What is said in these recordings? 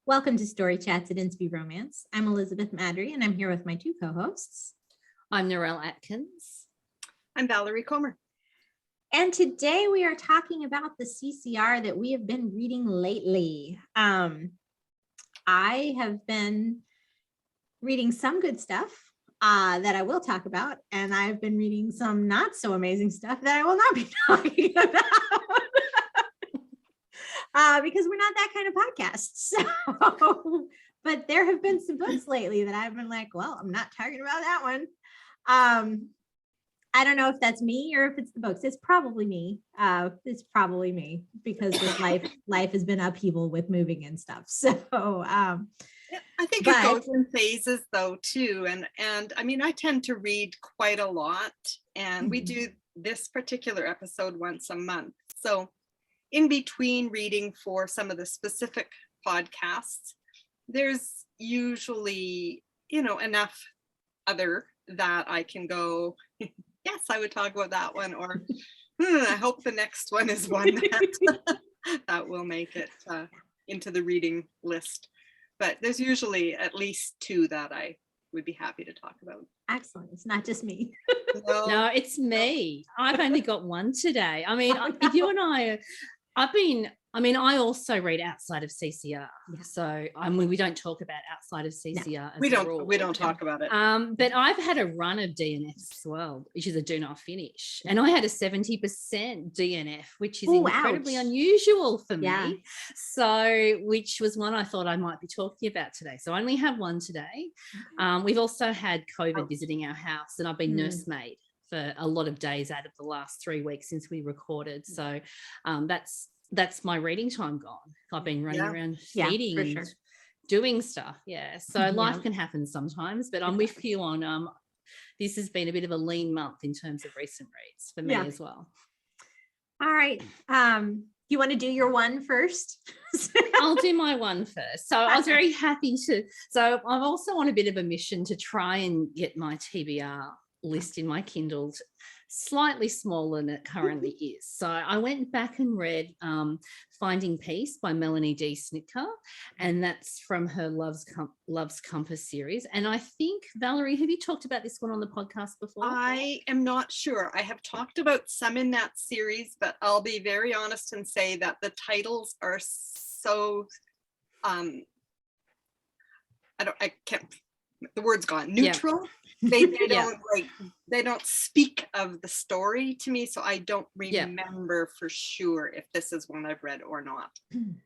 Welcome to Story Chats at Inspy Romance. I'm Elizabeth Madry, and I'm here with my two co-hosts. I'm Narelle Atkins. I'm Valerie Comer. And today we are talking about the CCR that we have been reading lately. I have been reading some good stuff that I will talk about, and I've been reading some not so amazing stuff that I will not be talking about. Because we're not that kind of podcast. So, but there have been some books lately that I've been like, well, I'm not talking about that one. I don't know if that's me or if it's the books. It's probably me. Because this life has been upheaval with moving and stuff. So I think it goes in phases though too. And I mean, I tend to read quite a lot, and we do this particular episode once a month. So in between reading for some of the specific podcasts, there's usually, enough other that I can go, yes, I would talk about that one, or I hope the next one is one that will make it into the reading list. But there's usually at least two that I would be happy to talk about. Excellent. It's not just me. No, it's me. I've only got one today. I mean, if you and I also read outside of CCR. Yeah. So we don't talk about outside of CCR. No, we don't talk about it. But I've had a run of DNFs as well, which is a do not finish. And I had a 70% DNF, which is incredibly unusual for me. So, which was one I thought I might be talking about today. So I only have one today. We've also had COVID visiting our house, and I've been nursemaid for a lot of days out of the last 3 weeks since we recorded. So that's my reading time gone. I've been running around feeding and doing stuff. Yeah. So life can happen sometimes, but I'm with you on this has been a bit of a lean month in terms of recent reads for me as well. All right. You want to do your one first? I'll do my one first. So I was very happy so I've also on a bit of a mission to try and get my TBR list in my Kindle slightly smaller than it currently is. So I went back and read Finding Peace by Melanie D. Snitker, and that's from her Love's Compass series. And I think, Valerie, have you talked about this one on the podcast before? I am not sure. I have talked about some in that series, but I'll be very honest and say that the titles are so the word's gone, neutral. They don't they don't speak of the story to me, so I don't remember for sure if this is one I've read or not.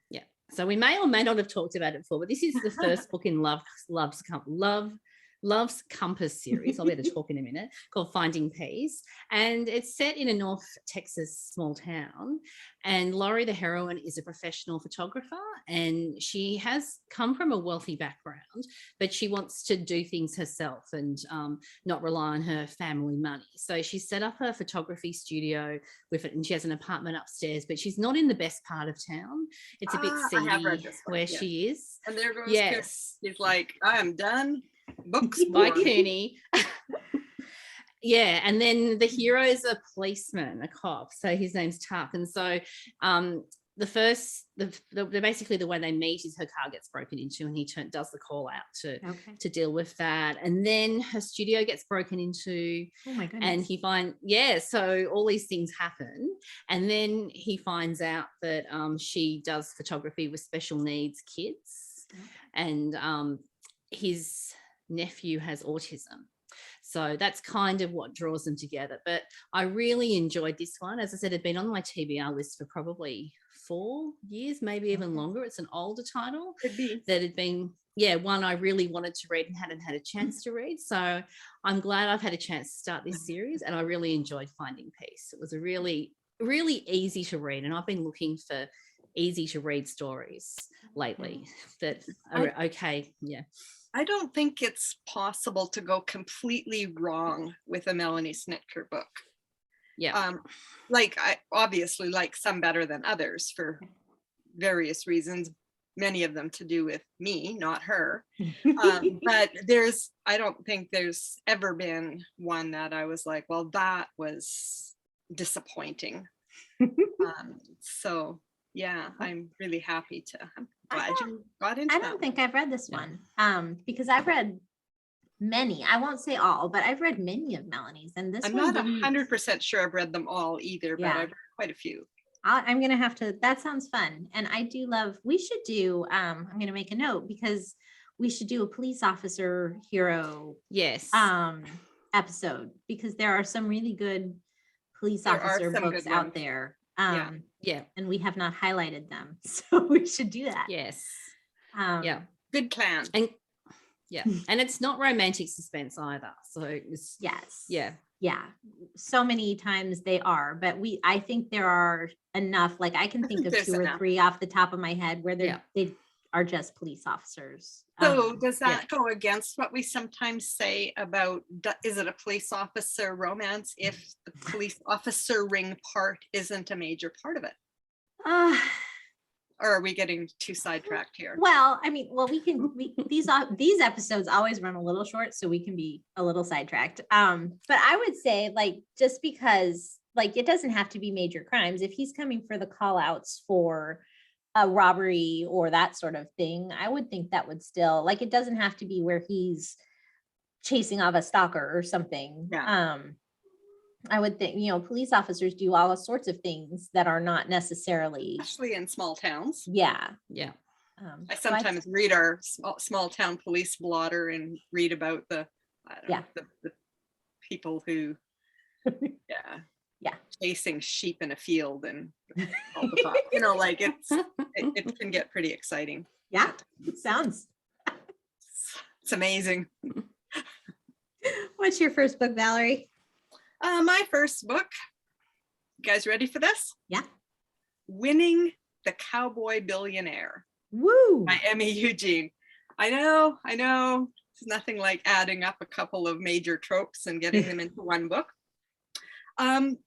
Yeah, so we may or may not have talked about it before, but this is the first book in Love's Compass series. I'll be able to talk in a minute, called Finding Peace. And it's set in a North Texas small town. And Laurie, the heroine, is a professional photographer, and she has come from a wealthy background, but she wants to do things herself and not rely on her family money. So she set up her photography studio with it, and she has an apartment upstairs, but she's not in the best part of town. It's a bit seedy where she is. And there goes Chris. He's like, I am done. Books by Cooney. And then the hero is a policeman, a cop, so his name's Tuck. And so basically the way they meet is her car gets broken into, and he does the call out to deal with that. And then her studio gets broken into. Oh my goodness. And he so all these things happen, and then he finds out that she does photography with special needs kids, and his nephew has autism. So that's kind of what draws them together. But I really enjoyed this one. As I said, it'd been on my TBR list for probably 4 years, maybe even longer. It's an older title that had been, one I really wanted to read and hadn't had a chance to read. So I'm glad I've had a chance to start this series, and I really enjoyed Finding Peace. It was a really, really easy to read, and I've been looking for easy to read stories lately that are okay. Yeah. I don't think it's possible to go completely wrong with a Melanie Snitker book. Yeah. I obviously like some better than others for various reasons, many of them to do with me, not her. But I don't think there's ever been one that I was like, well, that was disappointing. So yeah, I'm really happy to. glad you got into that. I don't think I've read this one because I've read many. I won't say all, but I've read many of Melanie's, and this I'm one not 100% sure I've read them all either, but I've read quite a few. I'm gonna have to. That sounds fun, and I do love. We should do. I'm gonna make a note because we should do a police officer hero. Yes. Episode, because there are some really good police officer books out there. Yeah. And we have not highlighted them, so we should do that. Yes. Good plan. And and it's not romantic suspense either. So it's so many times they are, but I think there are enough, like I can think of 2 or 3 off the top of my head where they are just police officers. So does that go against what we sometimes say about, is it a police officer romance if the police officer ring part isn't a major part of it? Or are we getting too sidetracked here? Well, I mean, these episodes always run a little short, so we can be a little sidetracked. But I would say, like, just because, like, it doesn't have to be major crimes. If he's coming for the call outs for a robbery or that sort of thing, I would think that would still, like, it doesn't have to be where he's chasing off a stalker or something. I would think, police officers do all sorts of things that are not necessarily, especially in small towns. I sometimes read our small town police blotter and read about the people who chasing sheep in a field and all the time. Like it can get pretty exciting. It sounds, it's amazing. What's your first book, Valerie? My first book, you guys ready for this? Yeah. Winning the Cowboy Billionaire. Woo! By Emmy Eugene. I know. It's nothing like adding up a couple of major tropes and getting them into one book. And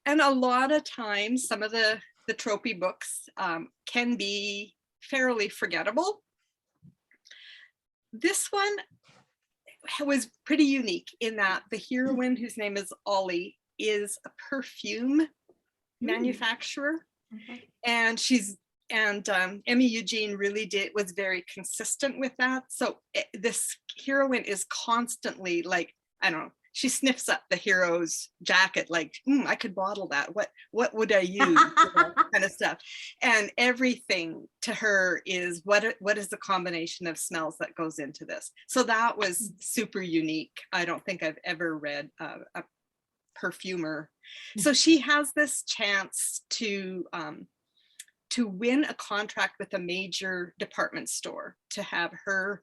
a lot of times, some of the tropey books can be fairly forgettable. This one was pretty unique in that the heroine, whose name is Ollie, is a perfume manufacturer. And Emmy Eugene really was very consistent with that. So this heroine is constantly like, I don't know, she sniffs up the hero's jacket like, I could bottle that. What would I use? Kind of stuff. And everything to her is what is the combination of smells that goes into this. So that was super unique. I don't think I've ever read a perfumer. So she has this chance to win a contract with a major department store to have her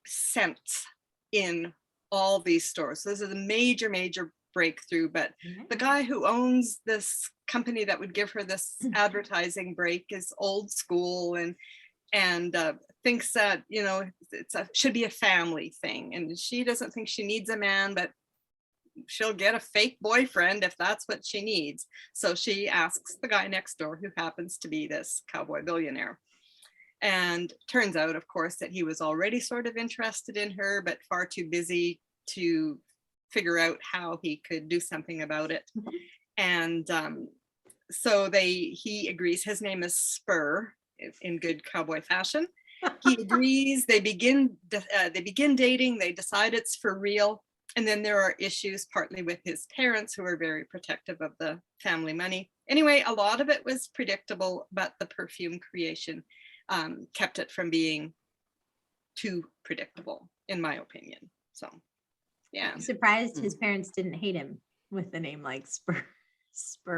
scents in all these stores. So this is a major breakthrough, but the guy who owns this company that would give her this advertising break is old school and thinks that, should be a family thing. And she doesn't think she needs a man, but she'll get a fake boyfriend if that's what she needs. So she asks the guy next door, who happens to be this cowboy billionaire. And turns out, of course, that he was already sort of interested in her, but far too busy to figure out how he could do something about it. And so he agrees. His name is Spur in good cowboy fashion. He agrees. They begin dating. They decide it's for real. And then there are issues partly with his parents, who are very protective of the family money. Anyway, a lot of it was predictable, but the perfume creation kept it from being too predictable, in my opinion. So, yeah. I'm surprised his parents didn't hate him with the name like Spur.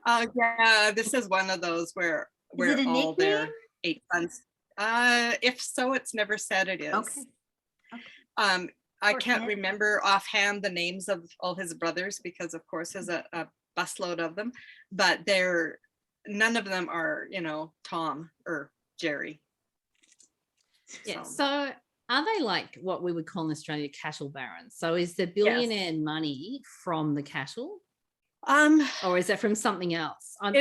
Yeah, this is one of those where all their 8 sons. If so, it's never said it is. Okay. I can't remember offhand the names of all his brothers because, of course, there's a busload of them, but none of them are, Tom or Jerry. Yeah. So are they like what we would call in Australia cattle barons? So is the billionaire money from the cattle? Or is that from something else? I'm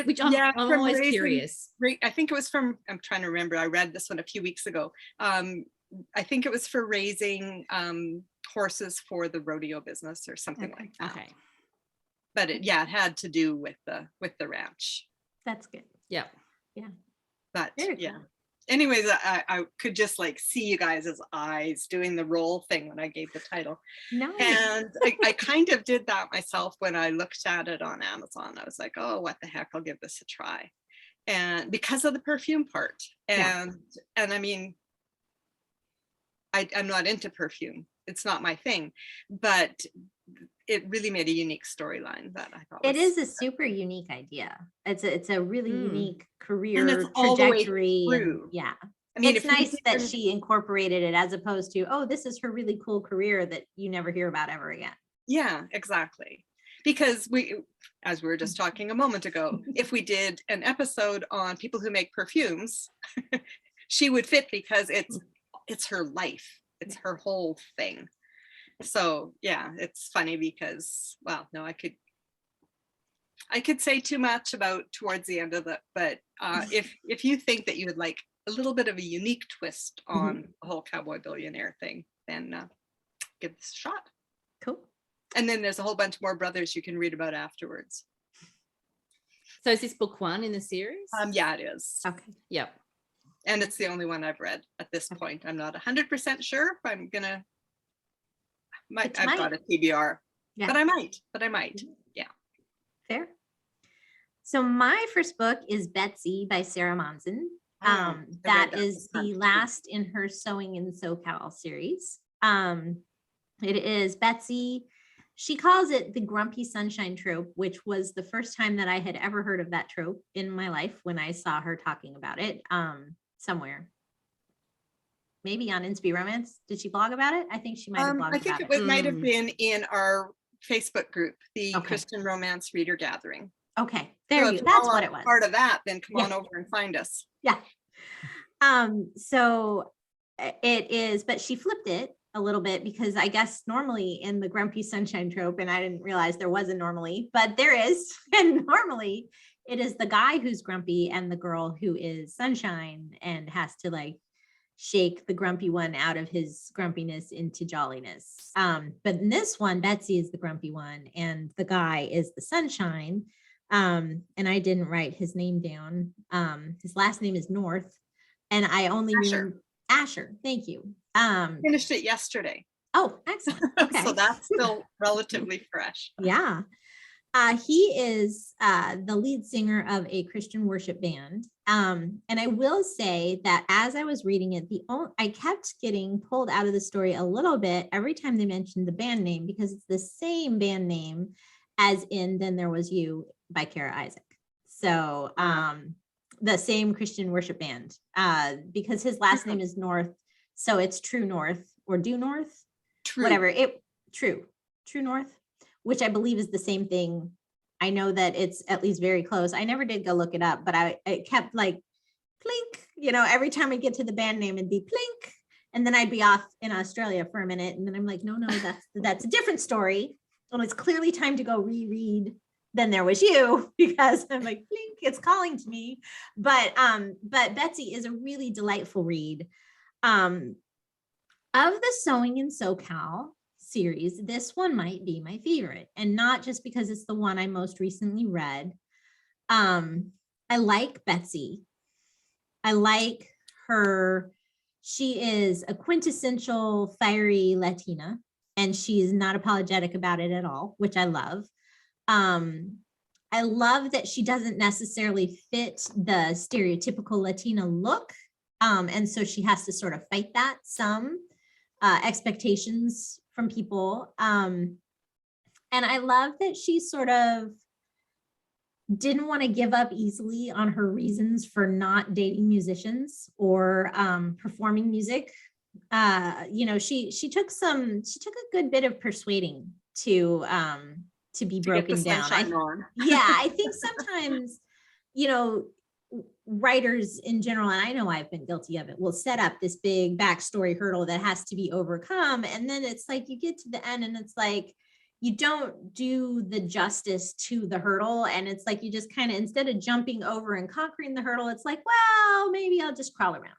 always curious. I think it was from, I'm trying to remember, I read this one a few weeks ago. I think it was for raising horses for the rodeo business or something like that. Okay. But it had to do with the ranch. That's good. Yeah. Yeah. But yeah. Anyways, I could just like see you guys' eyes doing the roll thing when I gave the title. Nice. And I kind of did that myself when I looked at it on Amazon. I was like, oh, what the heck, I'll give this a try. And because of the perfume part. And I mean, I'm not into perfume. It's not my thing, but it really made a unique storyline that I thought it is a super unique idea. It's a really unique career and it's all the way trajectory. through. Yeah. I mean, it's nice that she incorporated it as opposed to, oh, this is her really cool career that you never hear about ever again. Yeah, exactly. Because as we were just talking a moment ago, if we did an episode on people who make perfumes, she would fit because it's her life. It's her whole thing. So yeah, it's funny because, well, no, I could say too much about towards the end of it, but if you think that you would like a little bit of a unique twist on the whole Cowboy Billionaire thing, then give this a shot. Cool. And then there's a whole bunch more brothers you can read about afterwards. So is this book 1 in the series? Yeah, it is. Okay. Yep. And it's the only one I've read at this point. I'm not 100% sure if I'm gonna. I've got a TBR, but I might. Yeah. Fair. So my first book is Betsy by Sarah Monzon. That is the last in her Sewing in SoCal series. It is Betsy. She calls it the grumpy sunshine trope, which was the first time that I had ever heard of that trope in my life when I saw her talking about it somewhere. Maybe on Inspy Romance. Did she blog about it? I think she might have blogged about it. I think it might have been in our Facebook group, the Christian Romance Reader Gathering. Okay, there you go. That's what it was. Part of that, then come on over and find us. Yeah. So it is, but she flipped it a little bit because I guess normally in the grumpy sunshine trope, and I didn't realize there wasn't normally, but there is, and normally it is the guy who's grumpy and the girl who is sunshine and has to like shake the grumpy one out of his grumpiness into jolliness. But in this one, Betsy is the grumpy one and the guy is the sunshine. And I didn't write his name down. His last name is North, and I only remember Asher. Thank you. Finished it yesterday. Oh, excellent. Okay. So that's still relatively fresh. Yeah. He is the lead singer of a Christian worship band. And I will say that as I was reading it, I kept getting pulled out of the story a little bit every time they mentioned the band name, because it's the same band name as in Then There Was You by Kara Isaac. So the same Christian worship band, because his last name is North. So it's True North or Due North, whatever. True North, which I believe is the same thing. I know that it's at least very close. I never did go look it up, but it kept like plink, every time I get to the band name, it'd be plink. And then I'd be off in Australia for a minute. And then I'm like, no, that's a different story. And it's clearly time to go reread Then There Was You, because I'm like, blink, it's calling to me. But Betsy is a really delightful read. Of the Sewing in SoCal series, this one might be my favorite, and not just because it's the one I most recently read. I like Betsy. I like her. She is a quintessential fiery Latina, and she is not apologetic about it at all, which I love. I love that she doesn't necessarily fit the stereotypical Latina look. And so she has to sort of fight that some expectations from people. And I love that she sort of didn't want to give up easily on her reasons for not dating musicians or performing music. She took a good bit of persuading to be broken down. I think sometimes, writers in general, and I know I've been guilty of it, will set up this big backstory hurdle that has to be overcome. And then it's like you get to the end and it's like, you don't do the justice to the hurdle. And it's like, you just kind of, instead of jumping over and conquering the hurdle, it's like, well, maybe I'll just crawl around.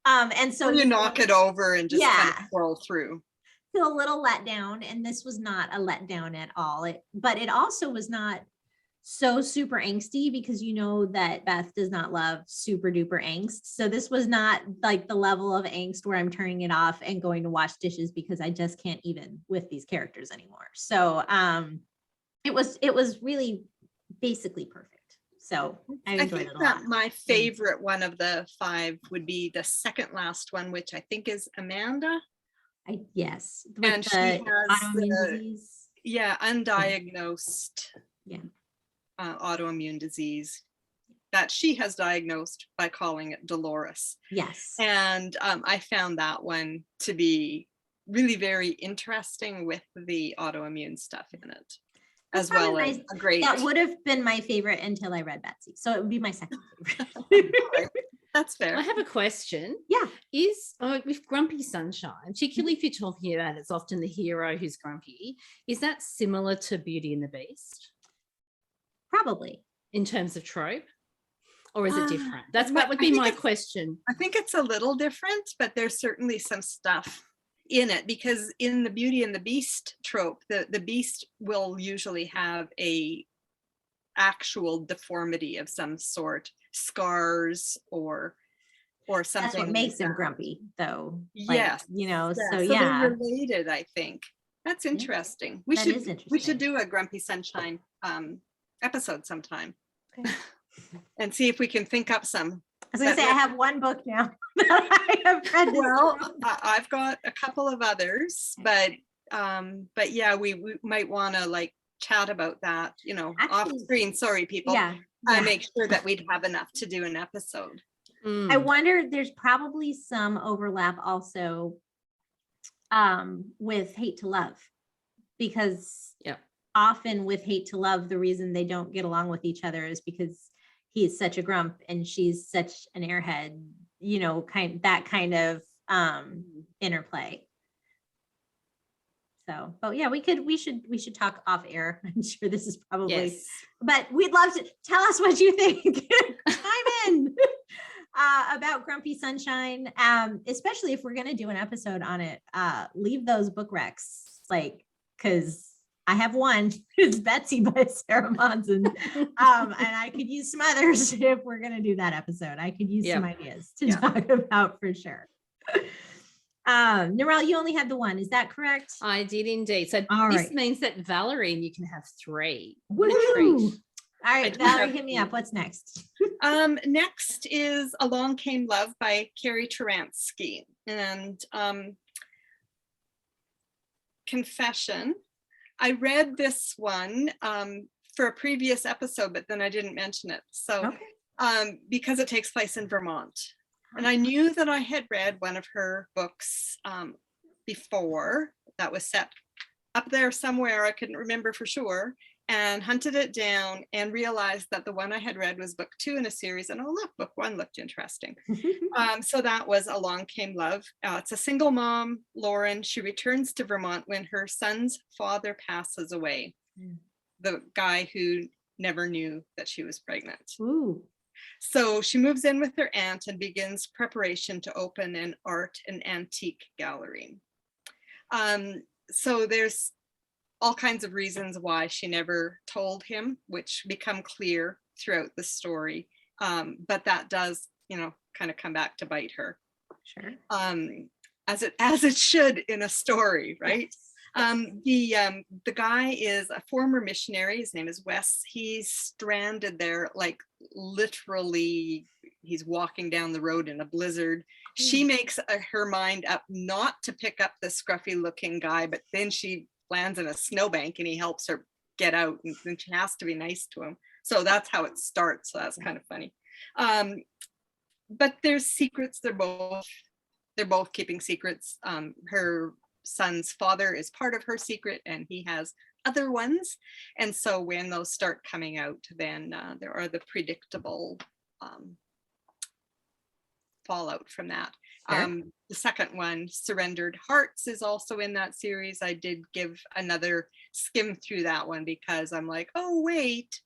And so you knock it over and just kind of scroll through. Feel a little let down. And this was not a letdown at all. But it also was not so super angsty because you know that Beth does not love super duper angst. So this was not like the level of angst where I'm turning it off and going to wash dishes because I just can't even with these characters anymore. So it was really basically perfect. So I enjoyed it a lot. My favorite one of the 5 would be the second last one, which I think is Amanda. Yes. And she has autoimmune disease. Yeah, undiagnosed autoimmune disease that she has diagnosed by calling it Dolores. Yes. And I found that one to be really very interesting with the autoimmune stuff in it. As well as a great. That would have been my favorite until I read Betsy. So it would be my second favorite. That's fair. I have a question. Yeah. With Grumpy Sunshine, particularly if you're talking about it's often the hero who's grumpy, is that similar to Beauty and the Beast? Probably. In terms of trope? Or is it different? That would be my question. I think it's a little different, but there's certainly some stuff in it, because in the Beauty and the Beast trope, the beast will usually have a actual deformity of some sort, scars or something. That's what makes him grumpy, though. Yes. So they're related, I think. That's interesting. We That is interesting. We should do a Grumpy Sunshine episode sometime. Okay. And see if we can think up some. I was gonna say I have one book now that I have read. Well, I've got a couple of others, but yeah, we might want to like chat about that, off screen. Sorry, people. Yeah. Make sure that we'd have enough to do an episode. I wonder, there's probably some overlap also with Hate to Love, because often with Hate to Love, the reason they don't get along with each other is because he's such a grump and she's such an airhead, that kind of interplay. So, but yeah, we should talk off air. I'm sure this is probably, but we'd love to tell us what you think. Chime in about Grumpy Sunshine, especially if we're going to do an episode on it. Leave those book recs, because I have one. It's Betsy by Sarah Monzon. And I could use some others if we're going to do that episode. I could use some ideas to talk about for sure. Narelle, you only had the one. Is that correct? I did indeed. So this means that Valerie and you can have 3. Woo! All right, Valerie, hit me up. What's next? Next is Along Came Love by Carrie Turansky. And confession, I read this one for a previous episode, but then I didn't mention it. So because it takes place in Vermont. And I knew that I had read one of her books before that was set up there somewhere. I couldn't remember for sure, and hunted it down and realized that the one I had read was book 2 in a series. And look, book 1 looked interesting. So that was Along Came Love. It's a single mom, Lauren. She returns to Vermont when her son's father passes away. The guy who never knew that she was pregnant. Ooh. So she moves in with her aunt and begins preparation to open an art and antique gallery. So there's all kinds of reasons why she never told him, which become clear throughout the story. But that does, kind of come back to bite her. Sure. As it should in a story, right? Yes. The guy is a former missionary. His name is Wes. He's stranded there, like literally he's walking down the road in a blizzard. She makes her mind up not to pick up the scruffy looking guy, but then she lands in a snowbank and he helps her get out, and then she has to be nice to him. So that's how it starts. So that's kind of funny. But there's secrets. They're both keeping secrets. Her son's father is part of her secret, and he has other ones. And so when those start coming out, then there are the predictable fallout from that. Sure. The second one, Surrendered Hearts, is also in that series. I did give another skim through that one because I'm like, oh wait,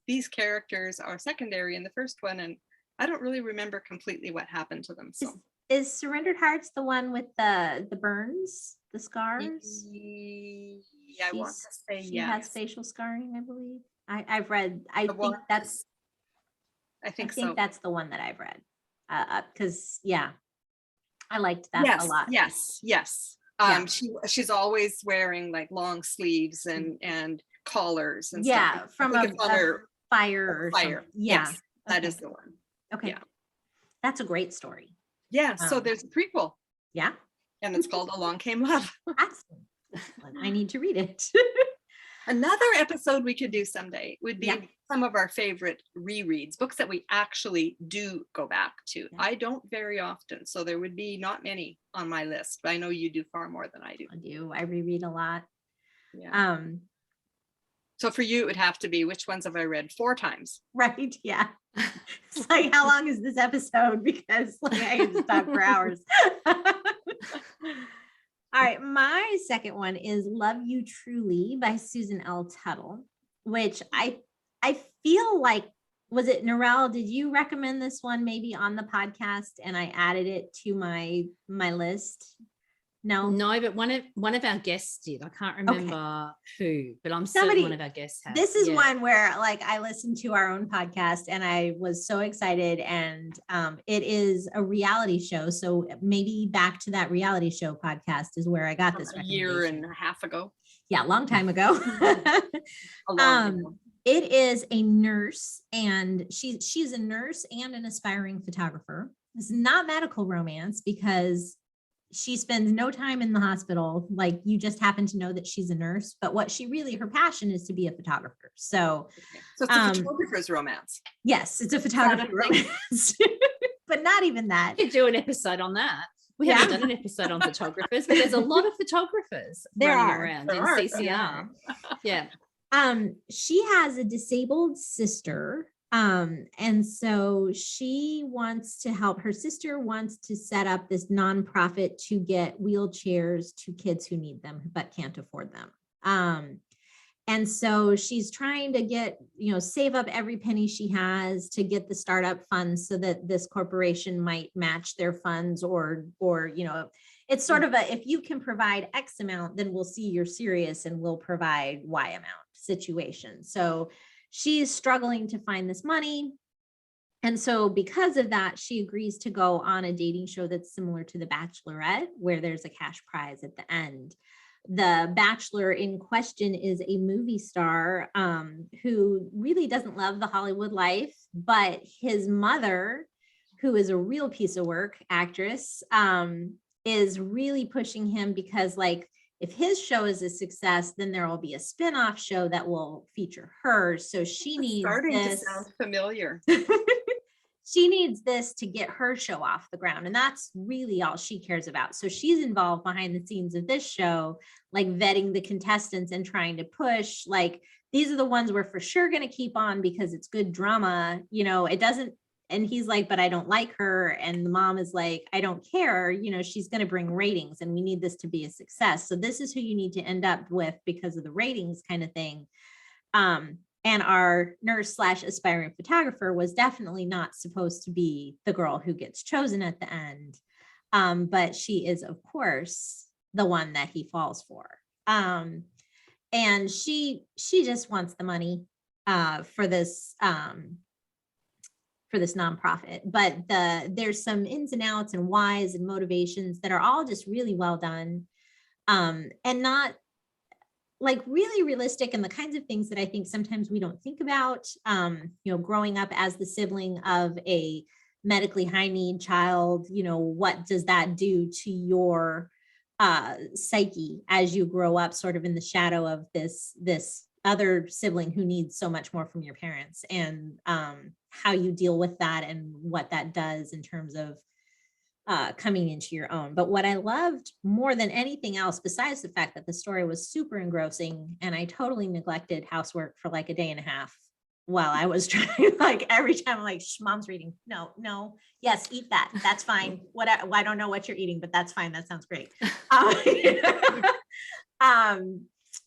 these characters are secondary in the first one, and I don't really remember completely what happened to them. So is Surrendered Hearts the one with the burns, the scars? Yeah, I want to say she has facial scarring, I believe. I've read, I think so. That's the one that I've read. Because I liked that a lot. Yes. She's always wearing like long sleeves and collars and stuff. From a fire or something. Yes, that is the one. Okay. Yeah. That's a great story. Yeah. So there's a prequel. Yeah. And it's called Along Came Love. Excellent. I need to read it. Another episode we could do someday would be some of our favorite rereads, books that we actually do go back to. Yeah. I don't very often, so there would be not many on my list, but I know you do far more than I do. I do. I reread a lot. Yeah. So for you, it would have to be, which ones have I read 4 times? Right. Yeah. It's like, how long is this episode? Because like I can just talk for hours. All right, my second one is Love You Truly by Susan L. Tuttle, which I feel like, was it Narelle? Did you recommend this one maybe on the podcast and I added it to my list? No, but one of our guests did. I can't remember who, but I'm certain one of our guests has. This is one where like I listened to our own podcast and I was so excited, and it is a reality show. So maybe back to that reality show podcast is where I got this a year and a half ago. Yeah, a long time ago. It is a nurse, and she's a nurse and an aspiring photographer. It's not medical romance because she spends no time in the hospital. Like, you just happen to know that she's a nurse, but what her passion is to be a photographer. So it's a photographer's romance. Yes, it's a photographer romance, but not even that. We could do an episode on that. We haven't done an episode on photographers, but there's a lot of photographers running around in CCR. Yeah. She has a disabled sister. And so she wants to help. Her sister wants to set up this nonprofit to get wheelchairs to kids who need them but can't afford them. And so she's trying to get, save up every penny she has to get the startup funds so that this corporation might match their funds, or it's sort of if you can provide X amount, then we'll see you're serious and we'll provide Y amount situation. So she's struggling to find this money. And so because of that, she agrees to go on a dating show that's similar to The Bachelorette, where there's a cash prize at the end. The bachelor in question is a movie star who really doesn't love the Hollywood life, but his mother, who is a real piece of work actress, is really pushing him because, like, if his show is a success, then there will be a spin-off show that will feature her. So she needs to sound familiar. She needs this to get her show off the ground. And that's really all she cares about. So she's involved behind the scenes of this show, like vetting the contestants and trying to push, like, these are the ones we're for sure going to keep on because it's good drama. It doesn't. And he's like, but I don't like her. And the mom is like, I don't care. She's going to bring ratings and we need this to be a success. So this is who you need to end up with because of the ratings kind of thing. And our nurse / aspiring photographer was definitely not supposed to be the girl who gets chosen at the end. But she is, of course, the one that he falls for. And she just wants the money for this nonprofit, but there's some ins and outs and whys and motivations that are all just really well done, and not like really realistic, and the kinds of things that I think sometimes we don't think about, growing up as the sibling of a medically high need child, what does that do to your psyche as you grow up sort of in the shadow of this other sibling who needs so much more from your parents, and how you deal with that and what that does in terms of coming into your own. But what I loved more than anything else, besides the fact that the story was super engrossing, and I totally neglected housework for like a day and a half while I was trying, like every time I'm like, mom's reading. No, yes, eat that. That's fine. Whatever. I don't know what you're eating, but that's fine. That sounds great.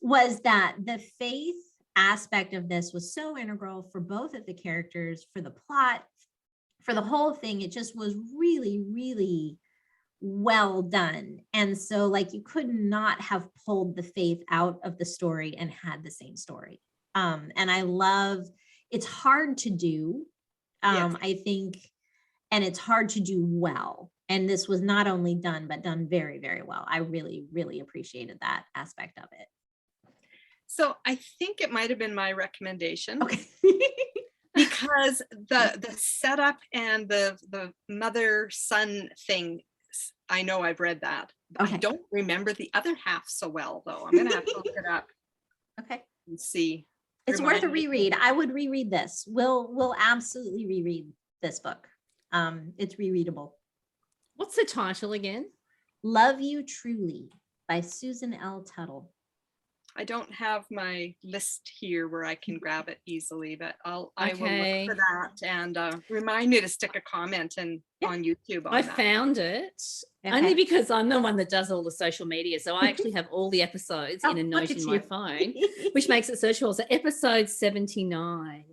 Was that the faith aspect of this was so integral for both of the characters, for the plot, for the whole thing. It just was really, really well done. And so like you could not have pulled the faith out of the story and had the same story. And I love, it's hard to do, Yes. I think, and it's hard to do well. And this was not only done, but done very, very well. I really, really appreciated that aspect of it. So I think it might have been my recommendation. Okay. Because the setup and the mother-son thing, I know I've read that. Okay. I don't remember the other half so well, though. I'm gonna have to look it up. Okay. And see. It's Remind worth a me. reread. I would reread this. We'll absolutely reread this book. It's rereadable. What's the title again? Love You Truly by Susan L. Tuttle. I don't have my list here where I can grab it easily, but I will Okay. look for that and remind me to stick a comment on YouTube on I that. found it only because I'm the one that does all the social media. So I actually have all the episodes in a note in my phone, which makes it searchable. So episode 79.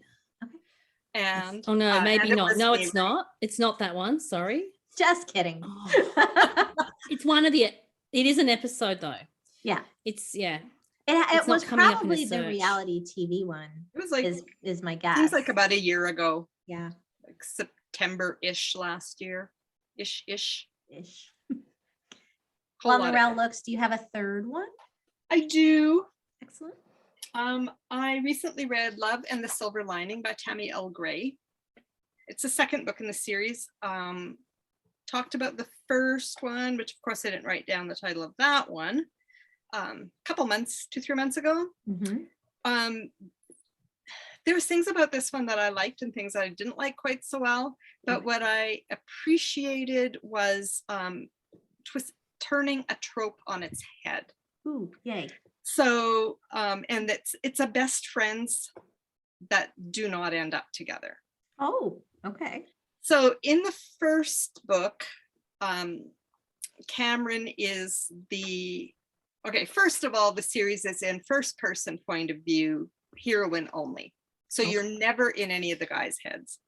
And oh no, maybe not. No, me. it's not. It's not that one. Sorry. Just kidding. Oh. It's one of the, it is an episode though. Yeah. It's, yeah. It was probably the reality TV one. It was like, is my guess. Seems like about a year ago. Yeah. Like September-ish last year. Ish. While Narelle looks, do you have a third one? I do. Excellent. I recently read Love and the Silver Lining by Tammy L. Gray. It's the second book in the series. Talked about the first one, which of course I didn't write down the title of that one. Couple months, 2-3 months ago. Mm-hmm. There was things about this one that I liked and things I didn't like quite so well, but what I appreciated was turning a trope on its head. Ooh, yay. So, and it's a best friends that do not end up together. Oh, okay. So in the first book, Cameron is okay, first of all, the series is in first person point of view, heroine only. So you're never in any of the guys' heads.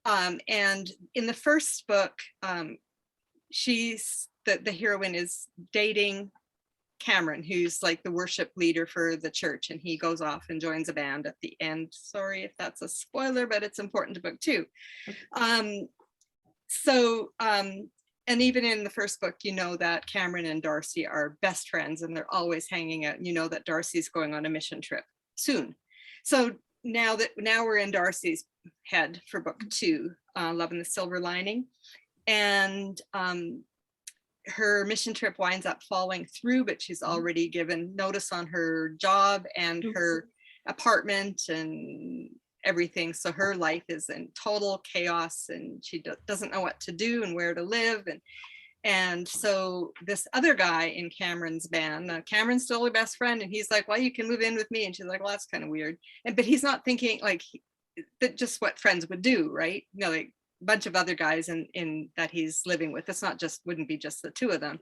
And in the first book, she's the heroine is dating Cameron, who's like the worship leader for the church, and he goes off and joins a band at the end. Sorry if that's a spoiler, but it's important to book two. And even in the first book, you know that Cameron and Darcy are best friends and they're always hanging out. You know that Darcy's going on a mission trip soon. So now we're in Darcy's head for book two, Love and the Silver Lining. And her mission trip winds up falling through, but she's already given notice on her job and her apartment and everything. So her life is in total chaos and she doesn't know what to do and where to live. And so this other guy in Cameron's band, Cameron's still her best friend, and he's like, well, you can move in with me. And she's like, well, that's kind of weird. But he's not thinking like that, just what friends would do, right? You know, like a bunch of other guys in that he's living with. It's not just, wouldn't be just the two of them.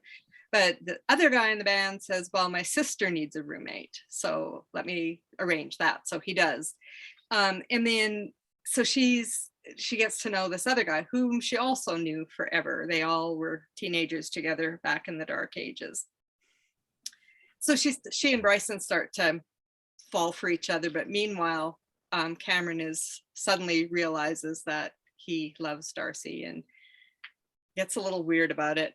But the other guy in the band says, well, my sister needs a roommate, so let me arrange that. So he does. And then, so she gets to know this other guy whom she also knew forever. They all were teenagers together back in the dark ages. So she and Bryson start to fall for each other. But meanwhile, Cameron suddenly realizes that he loves Darcy and gets a little weird about it.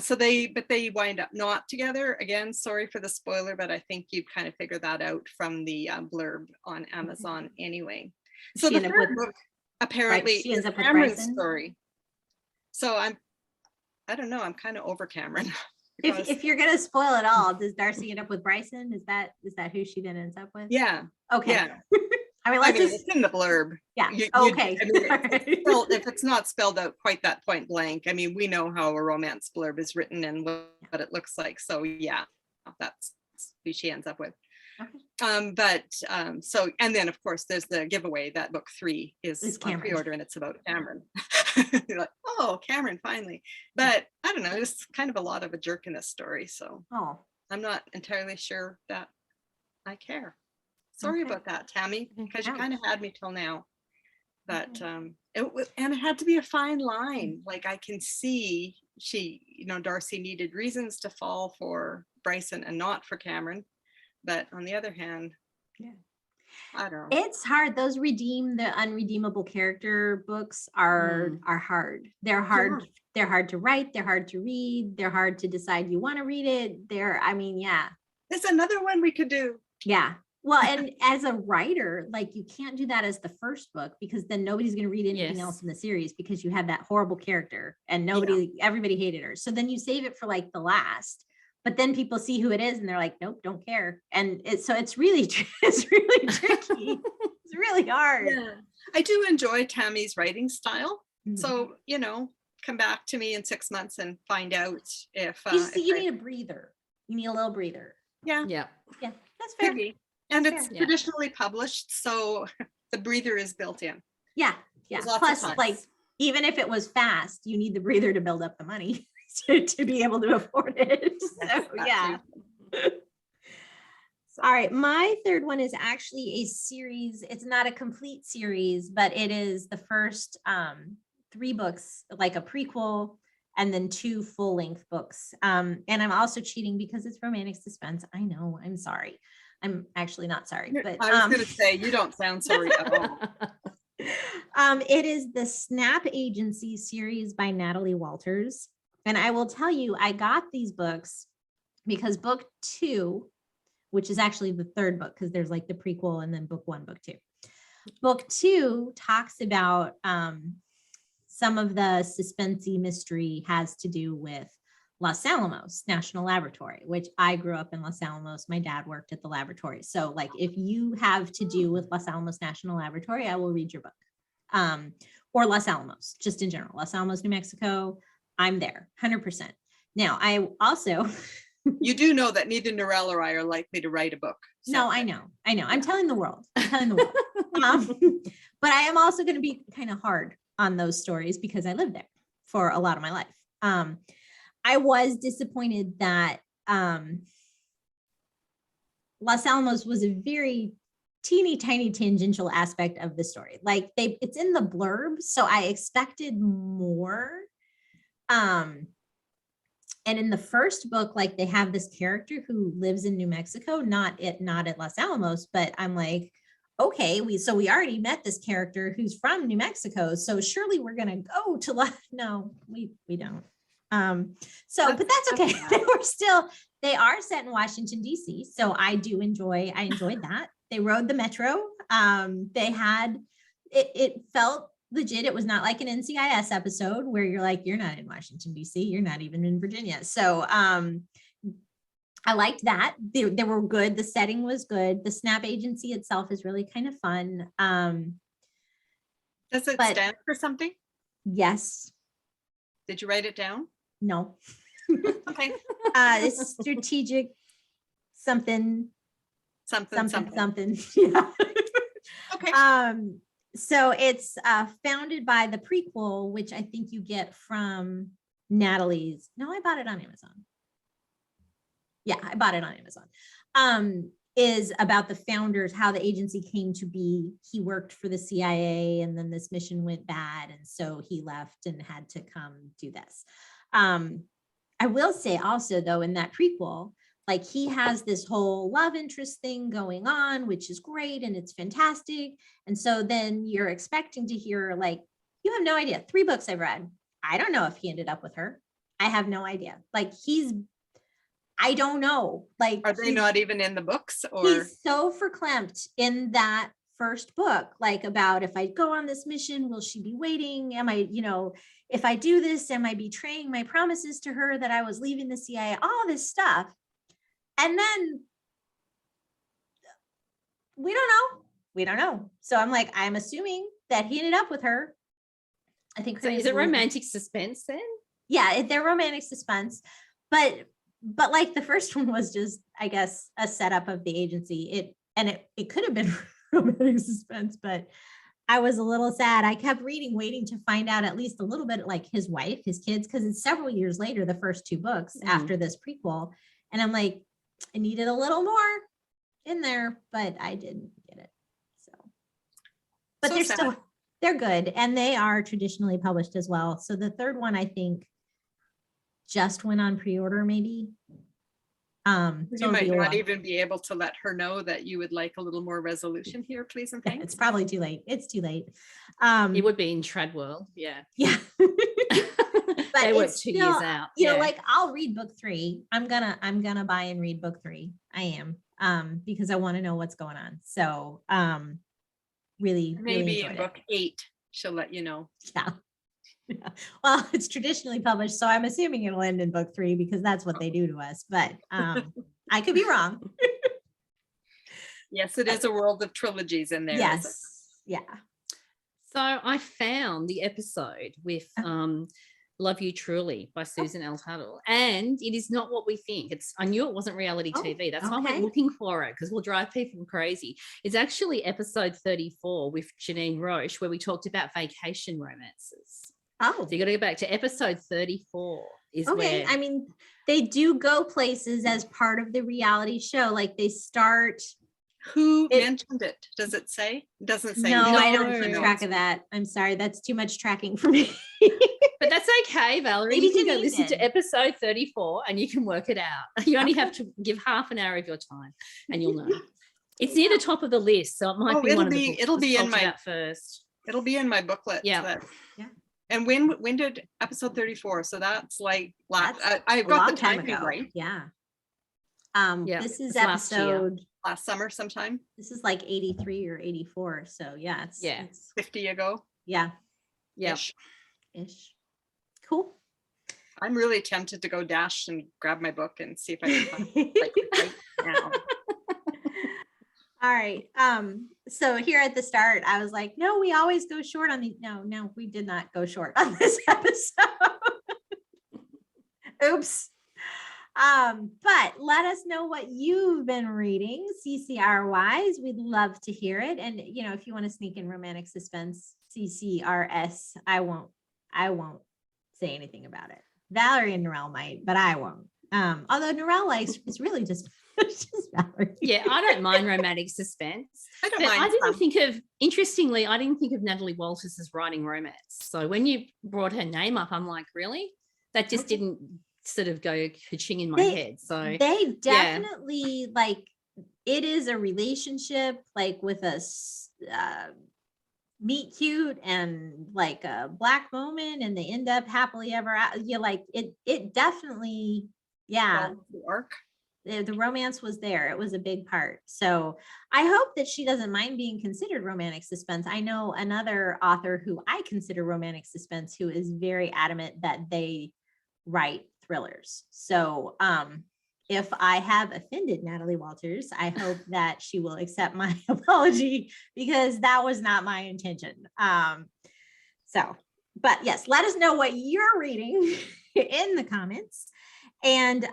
So they wind up not together. Again, sorry for the spoiler, but I think you'd kind of figure that out from the blurb on Amazon anyway. So the third book apparently is Cameron's story. So I don't know, I'm kind of over Cameron. If you're gonna spoil it all, does Darcy end up with Bryson? Is that who she then ends up with? Yeah. Okay. Yeah. I mean, it's in the blurb. Yeah. Okay. If it's not spelled out quite that point blank, I mean, we know how a romance blurb is written and what it looks like. So yeah, that's who she ends up with. Okay. So, and then of course there's the giveaway that book 3 is on pre-order and it's about Cameron. You're like, oh, Cameron finally. But I don't know, it's kind of a lot of a jerk in this story. So I'm not entirely sure that I care. Sorry about that, Tammy, because you kind of had me till now. But it had to be a fine line. Like I can see Darcy needed reasons to fall for Bryson and not for Cameron. But on the other hand, I don't know. It's hard. Those the unredeemable character books are hard. They're hard. Yeah. They're hard to write. They're hard to read. They're hard to decide you want to read it. There's another one we could do. Yeah. Well, and as a writer, like you can't do that as the first book because then nobody's going to read anything else in the series because you had that horrible character and everybody hated her. So then you save it for like the last, but then people see who it is and they're like, nope, don't care. And it's really tricky. It's really hard. Yeah. I do enjoy Tammy's writing style. Mm-hmm. So, come back to me in 6 months and find out if you need a breather. You need a little breather. Yeah. Yeah. Yeah. That's fair. Maybe. And it's traditionally published, so the breather is built in. Yeah, yeah. Plus, like, even if it was fast, you need the breather to build up the money to be able to afford it. So, yeah. All right, my third one is actually a series. It's not a complete series, but it is the first 3 books, like a prequel, and then 2 full-length books. And I'm also cheating because it's romantic suspense. I know, I'm sorry. I'm actually not sorry, but I was going to say, you don't sound sorry at all. It is the Snap Agency series by Natalie Walters. And I will tell you, I got these books because book 2, which is actually the 3rd book, because there's like the prequel and then book 1, book 2. Book 2 talks about some of the suspensey mystery has to do with Los Alamos National Laboratory, which I grew up in Los Alamos. My dad worked at the laboratory. So like, if you have to do with Los Alamos National Laboratory, I will read your book. Or Los Alamos, just in general, Los Alamos, New Mexico. I'm there 100%. Now I also, you do know that neither Narelle or I are likely to write a book. So. No, I know. I'm telling the world, but I am also going to be kind of hard on those stories because I lived there for a lot of my life. I was disappointed that Los Alamos was a very teeny tiny tangential aspect of the story. Like it's in the blurb, so I expected more. And in the first book, like they have this character who lives in New Mexico, not at Los Alamos, but I'm like, okay, we already met this character who's from New Mexico, so surely we're gonna go to no, we don't. But that's okay. They are set in Washington, DC. So I enjoyed that. They rode the metro. They had, it felt legit. It was not like an NCIS episode where you're like, you're not in Washington, DC. You're not even in Virginia. So, I liked that. They were good. The setting was good. The Snap Agency itself is really kind of fun. Does it stand for something? Yes. Did you write it down? No. Okay. It's strategic something. Yeah. Okay. So it's founded by the prequel, which I think you get from Natalie's. No, I bought it on Amazon. Yeah, I bought it on Amazon. Is about the founders, how the agency came to be. He worked for the CIA and then this mission went bad. And so he left and had to come do this. I will say also though, in that prequel, like he has this whole love interest thing going on, which is great. And it's fantastic. And so then you're expecting to hear like, you have no idea. 3 books I've read. I don't know if he ended up with her. I have no idea. Like I don't know. Like, are they not even in the books? Or he's so verklempt in that first book, like about if I go on this mission, will she be waiting? Am I, if I do this, am I betraying my promises to her that I was leaving the CIA? All this stuff. And then we don't know. So I'm like, I'm assuming that he ended up with her. I think. So is it romantic suspense then? Yeah, they're romantic suspense, but like the first one was just, I guess, a setup of the agency. It could have been romantic suspense, but I was a little sad. I kept reading, waiting to find out at least a little bit like his wife, his kids, because it's several years later, the first 2 books after this prequel. And I'm like, I needed a little more in there, but I didn't get it. So, but they're good. And they are traditionally published as well. So the 3rd one, I think, just went on pre-order maybe. You might not even be able to let her know that you would like a little more resolution here, please and thanks. It's probably too late. It's too late. It would be in trad world. Yeah. But they work it's 2 still, years out. You know, like I'll read book 3. I'm gonna buy and read book 3. I am, because I want to know what's going on. So maybe really in book 8 she'll let you know. Yeah. Well, it's traditionally published, so I'm assuming it'll end in book 3 because that's what they do to us. But I could be wrong. Yes, it is a world of trilogies in there. Yes. Yeah. So I found the episode with Love You Truly by Susan L. Tuttle, and it is not what we think. I knew it wasn't reality TV. That's why I went looking for it, because we'll drive people crazy. It's actually episode 34 with Janine Roche, where we talked about vacation romances. So you got to go back to episode 34. Where, I mean, they do go places as part of the reality show. Like they start. Who mentioned it? Does it say? It doesn't say. No, I don't keep track of that. I'm sorry. That's too much tracking for me. But that's okay, Valerie. Maybe you can go listen to episode 34 and you can work it out. You only have to give half an hour of your time and you'll know. It's near the top of the list, so it might be one of the books. It'll be in my first. It'll be in my booklet. Yeah. And when did episode 34? So that's like I've got the timing right. Yeah. This is episode last summer sometime. This is like 83 or 84. So yeah, it's 50 ago. Yeah. Yeah. Ish. Cool. I'm really tempted to go dash and grab my book and see if I can find it right now. All right. So here at the start, I was like, no, we always go short on these. No, we did not go short on this episode. Oops. But let us know what you've been reading CCR wise. We'd love to hear it. And if you want to sneak in romantic suspense, CCRS, I won't say anything about it. Valerie and Narelle might, but I won't. Although Narelle it's really just Valerie. Yeah, I don't mind romantic suspense. I don't mind. Interestingly, I didn't think of Natalie Walters as writing romance. So when you brought her name up, I'm like, really? That just didn't sort of go ka-ching in my head. So they definitely it is a relationship with a meet cute and like a black moment and they end up happily ever after. It definitely the romance was there. It was a big part. So I hope that she doesn't mind being considered romantic suspense. I know another author who I consider romantic suspense who is very adamant that they write thrillers. So if I have offended Natalie Walters, I hope that she will accept my apology because that was not my intention. But yes, let us know what you're reading in the comments. And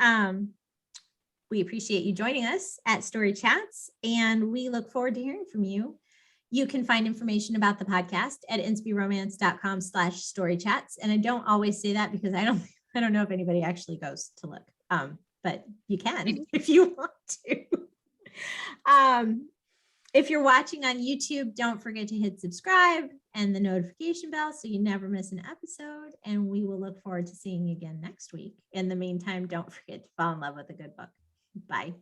we appreciate you joining us at Story Chats, and we look forward to hearing from you. You can find information about the podcast at inspyromance.com/storychats. And I don't always say that because I don't know if anybody actually goes to look. But you can if you want to. If you're watching on YouTube, don't forget to hit subscribe and the notification bell so you never miss an episode. And we will look forward to seeing you again next week. In the meantime, don't forget to fall in love with a good book. Bye.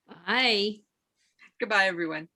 Bye. Goodbye, everyone.